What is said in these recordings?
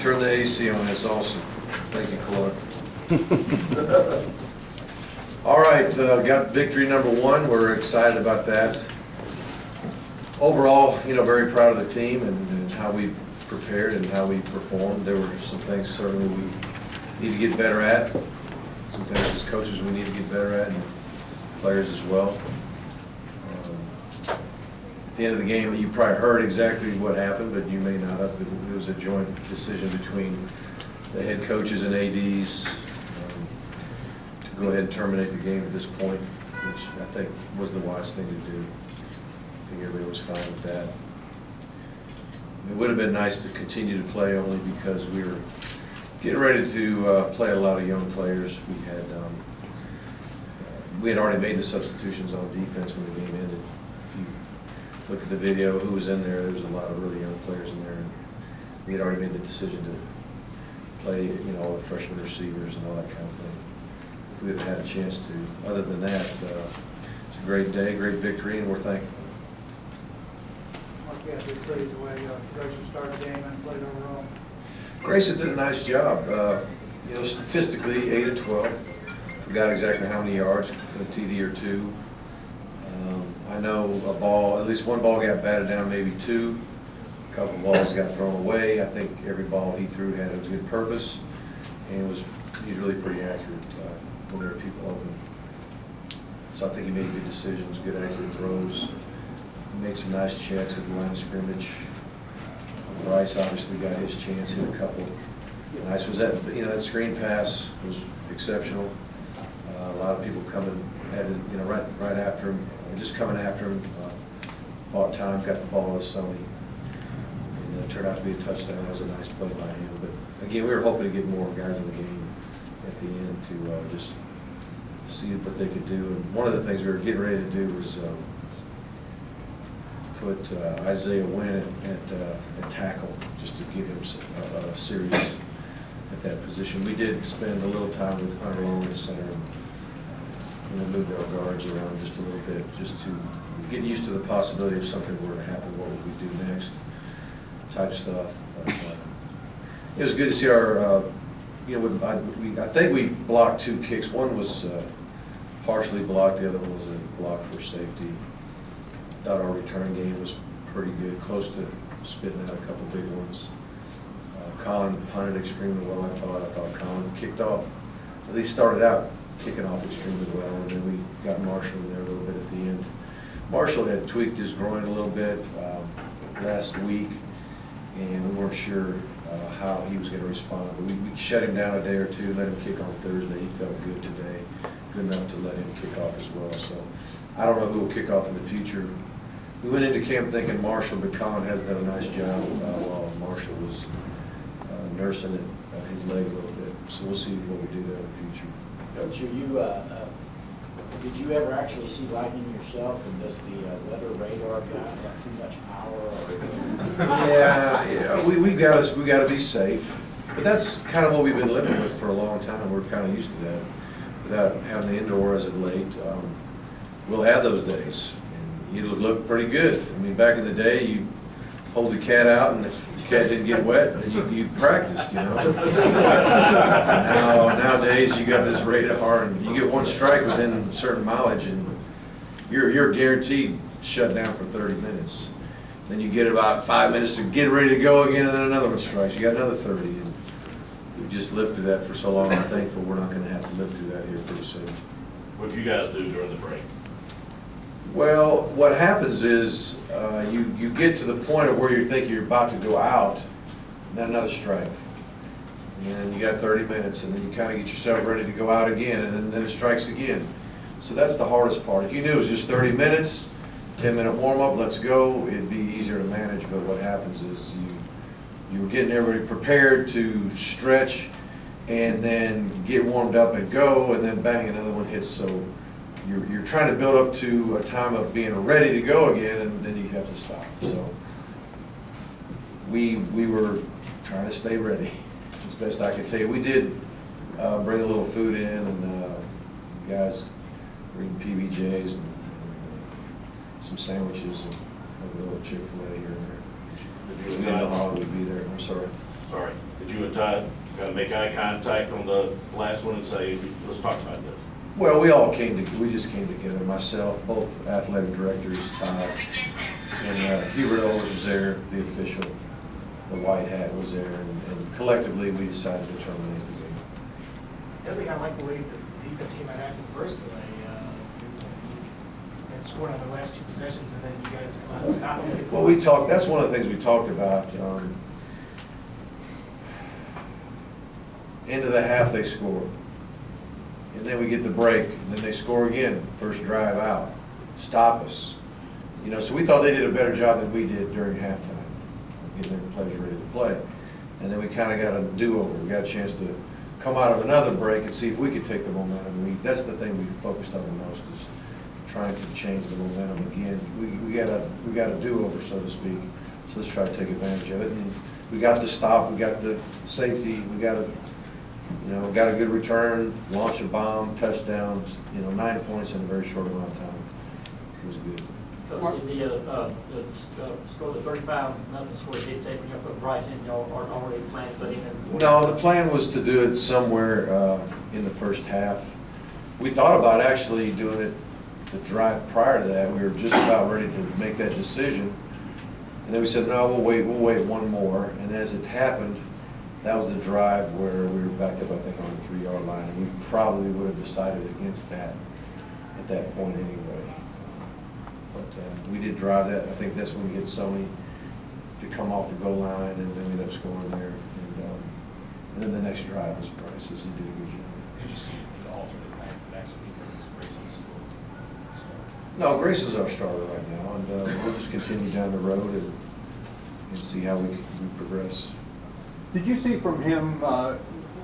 turn the AC on, that's awesome. Thank you, Claude. All right, got victory number 1. We're excited about that. Overall, very proud of the team and how we prepared and how we performed. There were some things certainly we need to get better at. Some things as coaches we need to get better at, and players as well. At the end of the game, you probably heard exactly what happened, but you may not have. It was a joint decision between the head coaches and ADs to go ahead and terminate the game at this point, which I think was the wise thing to do. I think everybody was fine with that. It would have been nice to continue to play only because we were getting ready to play a lot of young players. We had already made the substitutions on defense when the game ended. If you look at the video, who was in there, there was a lot of really young players in there. And we had already made the decision to play, all the freshman receivers and all that kind of thing. If we had had a chance to. Other than that, it's a great day, great victory, and we're thankful. Yeah, big praise the way Grayson started the game and played overall. Grayson did a nice job. Statistically, 8 of 12. Forgot exactly how many yards, a TD or 2. I know at least one ball got batted down, maybe 2. A couple balls got thrown away. I think every ball he threw had a good purpose, and he's really pretty accurate when there are people open. So I think he made good decisions, good accurate throws. He made some nice checks at the line of scrimmage. Rice obviously got his chance, hit a couple. Nice was that, that screen pass was exceptional. A lot of people coming, right after him, just coming after him. Bought time, got the ball to Sonny. And it turned out to be a touchdown. That was a nice play by him. But again, we were hoping to get more guys in the game at the end to just see what they could do. And one of the things we were getting ready to do was put Isaiah Wynn at tackle, just to give him a series at that position. We did spend a little time with Hunter Long at center, and moved our guards around just a little bit, just to get used to the possibility of something were to happen, what would we do next, type stuff. But, it was good to see our, I think we blocked 2 kicks. One was partially blocked, the other one was a block for safety. Thought our return game was pretty good, close to spitting out a couple big ones. Colin punted extremely well, I thought Colin kicked off, at least started out kicking off extremely well, and then we got Marshall in there a little bit at the end. Marshall had tweaked his groin a little bit last week, and we weren't sure how he was going to respond. But we shut him down a day or 2, let him kick on Thursday. He felt good today, good enough to let him kick off as well. So I don't know who will kick off in the future. We went into camp thinking Marshall, but Colin has done a nice job while Marshall was nursing his leg a little bit. So we'll see what we do there in the future. Coach, did you ever actually see lightning yourself, and does the weather radar guy have too much power? Yeah, we got to be safe, but that's kind of what we've been living with for a long time. We're kind of used to that, without having the indoor as of late. We'll have those days, and it'll look pretty good. I mean, back in the day, you hold the cat out, and if the cat didn't get wet, then you practiced, Nowadays, you got this radar, and you get one strike within a certain mileage, and you're guaranteed shut down for 30 minutes. Then you get about 5 minutes to get ready to go again, and then another one strikes. You got another 30, and we've just lived through that for so long. I'm thankful we're not going to have to live through that here pretty soon. What did you guys do during the break? Well, what happens is you get to the point of where you think you're about to go out, and then another strike. And you got 30 minutes, and then you kind of get yourself ready to go out again, and then it strikes again. So that's the hardest part. If you knew it was just 30 minutes, 10-minute warm-up, let's go, it'd be easier to manage. But what happens is you were getting everybody prepared to stretch and then get warmed up and go, and then bang, another one hits. So you're trying to build up to a time of being ready to go again, and then you have to stop. So we were trying to stay ready as best I could tell you. We did bring a little food in, and guys were eating PBJs and some sandwiches and a little Chick-fil-A here and there. We didn't know how we'd be there. I'm sorry. sorry, did you and Todd kind of make eye contact on the last one and say, let's talk about this? Well, we just came together, myself, both athletic directors, Todd, and Hubert Owens was there, the official, the white hat was there, and collectively, we decided to terminate the game. The other thing, I like the way the defense came out acting first today. And scored on the last two possessions, and then you guys come out and stop them. Well, that's one of the things we talked about. End of the half, they score. And then we get the break, and then they score again, first drive out, stop us. You know, so we thought they did a better job than we did during halftime, getting their players ready to play. And then we kind of got a do-over. We got a chance to come out of another break and see if we could take the momentum. That's the thing we focused on the most, is trying to change the momentum again. We got a do-over, so to speak. So let's try to take advantage of it. And we got the stop, we got the safety, we got a good return, launch a bomb, touchdown, 9 points in a very short amount of time. It was good. The score, the 35-0 score, did take when you put Bryce in, y'all aren't already planning, but even. No, the plan was to do it somewhere in the first half. We thought about actually doing it the drive prior to that. We were just about ready to make that decision. And then we said, no, we'll wait one more. And as it happened, that was the drive where we were backed up, I think, on the 3-yard line. And we probably would have decided against that at that point anyway. But we did drive that. I think that's when we hit Sony to come off the goal line, and then we ended up scoring there. And then the next drive was Bryce's. He did a good job. Did you see the alternate plan for next week, or is Grayson's still? No, Grayson's our starter right now, and we'll just continue down the road and see how we progress. Did you see from him,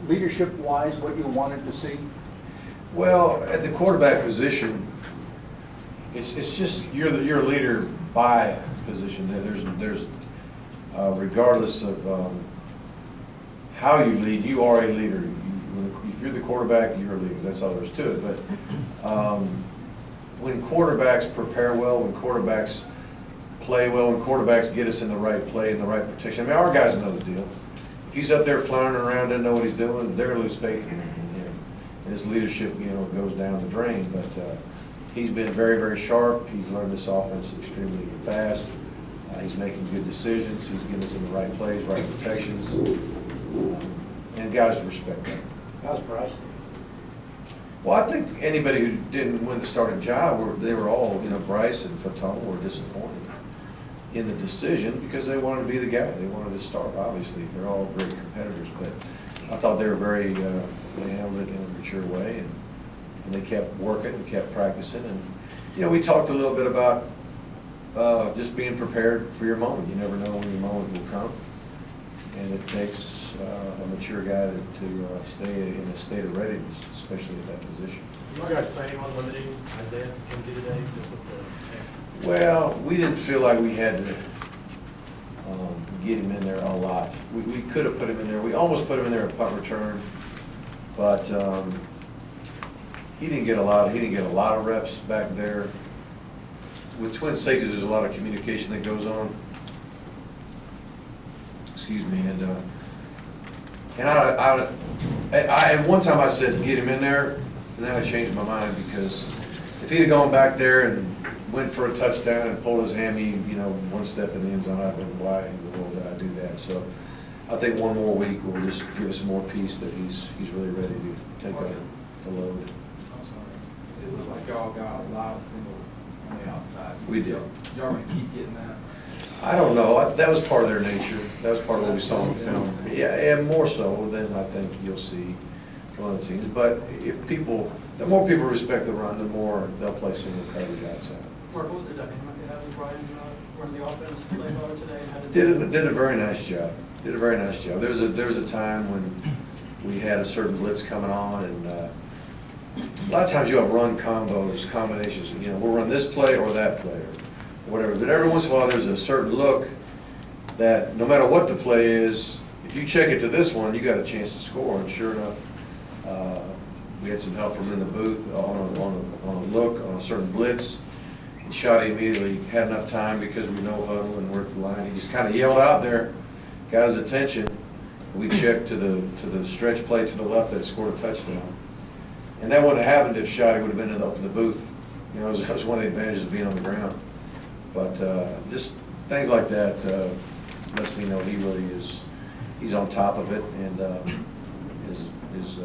leadership-wise, what you wanted to see? Well, at the quarterback position, it's just you're a leader by position. There's regardless of how you lead, you are a leader. If you're the quarterback, you're a leader. That's all there is to it. But when quarterbacks prepare well, when quarterbacks play well, when quarterbacks get us in the right play and the right protection, I mean, our guys know the deal. If he's up there floundering around, doesn't know what he's doing, they're going to lose faith in him. And his leadership, goes down the drain. But he's been very, very sharp. He's learned this offense extremely fast. He's making good decisions. He's getting us in the right plays, right protections. And guys respect that. How's Bryce? Well, I think anybody who didn't win the starting job, they were all, Bryce and Fatone were disappointed in the decision because they wanted to be the guy. They wanted to start, obviously. They're all great competitors, but I thought they were they handled it in a mature way, and they kept working and kept practicing. And, we talked a little bit about just being prepared for your moment. You never know when your moment will come, and it takes a mature guy to stay in a state of readiness, especially at that position. You guys planning on limiting Isaiah Kinsey today, just with the. Well, we didn't feel like we had to get him in there a lot. We could have put him in there. We almost put him in there at punt return, but he didn't get a lot of reps back there. With twin safeties, there's a lot of communication that goes on. Excuse me, and at one time I said get him in there, and then I changed my mind because if he'd have gone back there and went for a touchdown and pulled his hammy, one step in the end zone, I'd have been, why in the world did I do that? So I think one more week will just give us more peace that he's really ready to take the load. I'm sorry. It looked like y'all got a lot of single on the outside. We did. Y'all gonna keep getting that? I don't know. That was part of their nature. That was part of what we saw in the film. Yeah, and more so than I think you'll see from other teams. But the more people respect the run, the more they'll play single coverage outside. Mark, what was the dynamic having Brian run the offense play better today? Did a very nice job. Did a very nice job. There was a time when we had a certain blitz coming on, and a lot of times you have run combos, combinations. We'll run this play or that play or whatever. But every once in a while, there's a certain look that no matter what the play is, if you check it to this one, you got a chance to score. And sure enough, we had some help from in the booth on a look on a certain blitz. He shot it immediately. He had enough time because we know huddle and worked the line. He just kind of yelled out there, got his attention, we checked to the stretch play to the left that scored a touchdown. And that wouldn't have happened if Shotty would have been up in the booth. You know, it was one of the advantages of being on the ground. But just things like that lets me know he really is, he's on top of it and is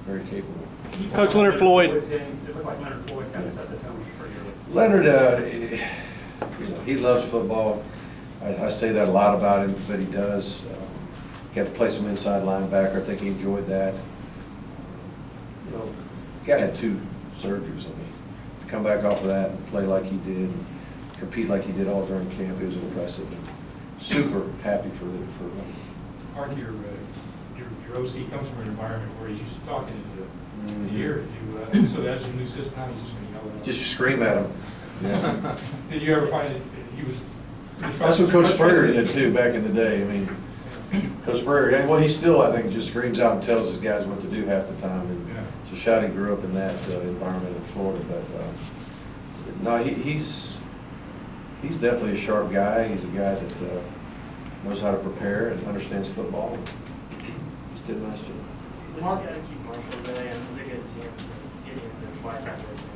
very capable. Coach Leonard Floyd. It looked like Leonard Floyd kind of set the tone pretty early. Leonard, you know, he loves football. I say that a lot about him, but he does. He had to play some inside linebacker. I think he enjoyed that. You know, guy had 2 surgeries. I mean, to come back off of that and play like he did, and compete like he did all during camp, it was impressive. And super happy for him. Mark, your OC comes from an environment where he's used to talking in the ear. So that's a new system, now he's just going to yell at us. Just scream at him. Yeah. Did you ever find that he was? That's what Coach Spurrier did too back in the day. I mean, Coach Spurrier, well, he still, I think, just screams out and tells his guys what to do half the time. And so Shotty grew up in that environment in Florida. But no, he's definitely a sharp guy. He's a guy that knows how to prepare and understands football. Just did a nice job. Mark, got to keep Marshall today, and was it good to see him get into twice after the game?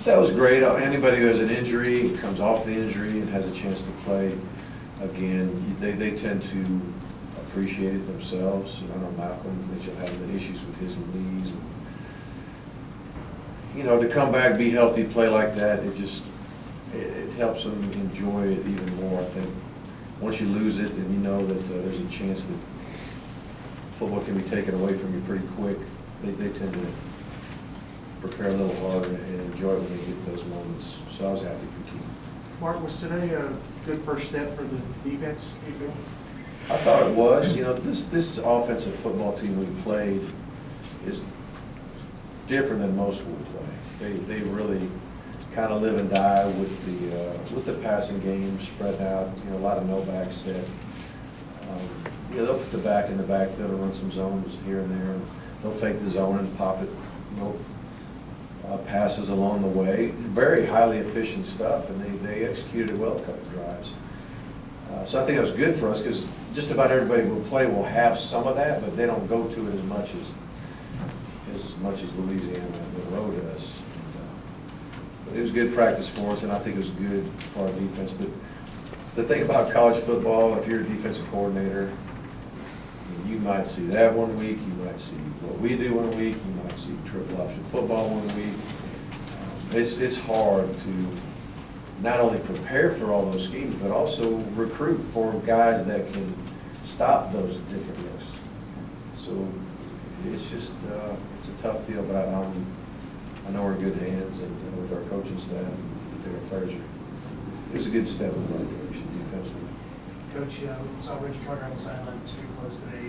That was great. Anybody who has an injury, comes off the injury and has a chance to play again, they tend to appreciate it themselves. You know, Malcolm mentioned having issues with his knees. And, you know, to come back, be healthy, play like that, it helps them enjoy it even more. I think once you lose it and you know that there's a chance that football can be taken away from you pretty quick, they tend to prepare a little harder and enjoy it when they get those moments. So I was happy for Keith. Mark, was today a good first step for the defense, you feel? I thought it was. You know, this offensive football team we played is different than most we play. They really kind of live and die with the passing game spread out. You know, a lot of no back set. You know, they'll put the back in the backfield and run some zones here and there. They'll fake the zone and pop it. You know, passes along the way. Very highly efficient stuff, and they executed it well a couple drives. So I think it was good for us because just about everybody we'll play will have some of that, but they don't go to it as much as Louisiana and Monroe does. But it was good practice for us, and I think it was good for our defense. But the thing about college football, if you're a defensive coordinator, you might see that one week, you might see what we do one week, you might see triple option football one week. It's hard to not only prepare for all those schemes, but also recruit for guys that can stop those different looks. So it's just, it's a tough deal, but I know we're in good hands and with our coaching staff, I think our players it was a good step in the right direction defensively. Coach, saw Richard Carter on the sideline, the street closed today.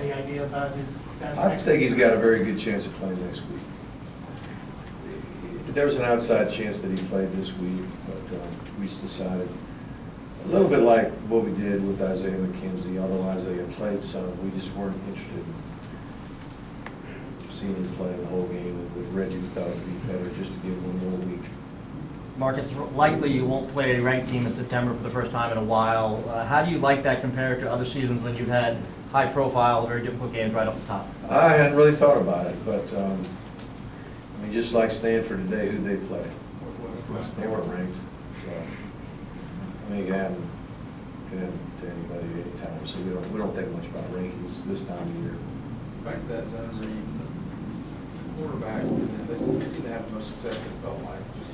Any idea about his status? I think he's got a very good chance of playing next week. There was an outside chance that he played this week, but we just decided, a little bit like what we did with Isaiah McKenzie, although Isaiah played some, we just weren't interested in seeing him play the whole game. And with Reggie, we thought it would be better just to give him one more week. Mark, it's likely you won't play a ranked team in September for the first time in a while. How do you like that compared to other seasons when you've had high-profile, very difficult games right off the top? I hadn't really thought about it, but I mean, just like Stanford today, who'd they play? They weren't ranked. So, I mean, it can happen to anybody at any time. So we don't think much about rankings this time of year. Back to that zone read, quarterback, they seem to have the most success it felt like. Just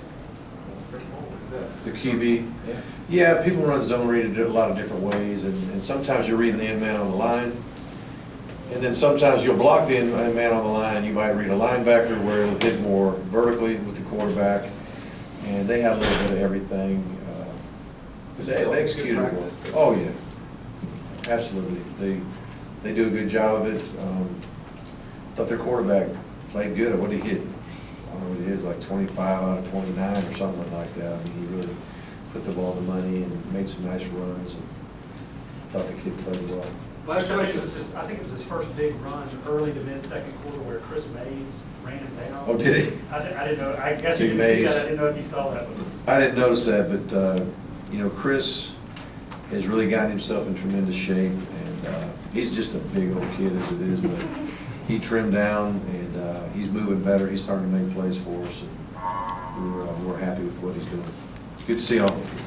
is that The QB? Yeah. Yeah, people run zone read a lot of different ways, and sometimes you're reading the end man on the line, and then sometimes you'll block the end man on the line, and you might read a linebacker where it'll hit more vertically with the quarterback, and they had a little bit of everything. But they executed it well. Oh, yeah. Absolutely. They do a good job of it. Thought their quarterback played good. What did he hit? I don't know what it is, like 25 out of 29 or something like that. I mean, he really put the ball in the money and made some nice runs, and thought the kid played well. I think it was his first big run early to mid-second quarter where Chris Mays ran him down. Oh, did he? I didn't know, I guess you Big didn't see Mays. that, I didn't know if you saw that. I didn't notice that, but, you know, Chris has really gotten himself in tremendous shape, and And he's just a big old kid as it is, but he trimmed down and he's moving better. He's starting to make plays for us. And we're happy with what he's doing. Good to see all of you.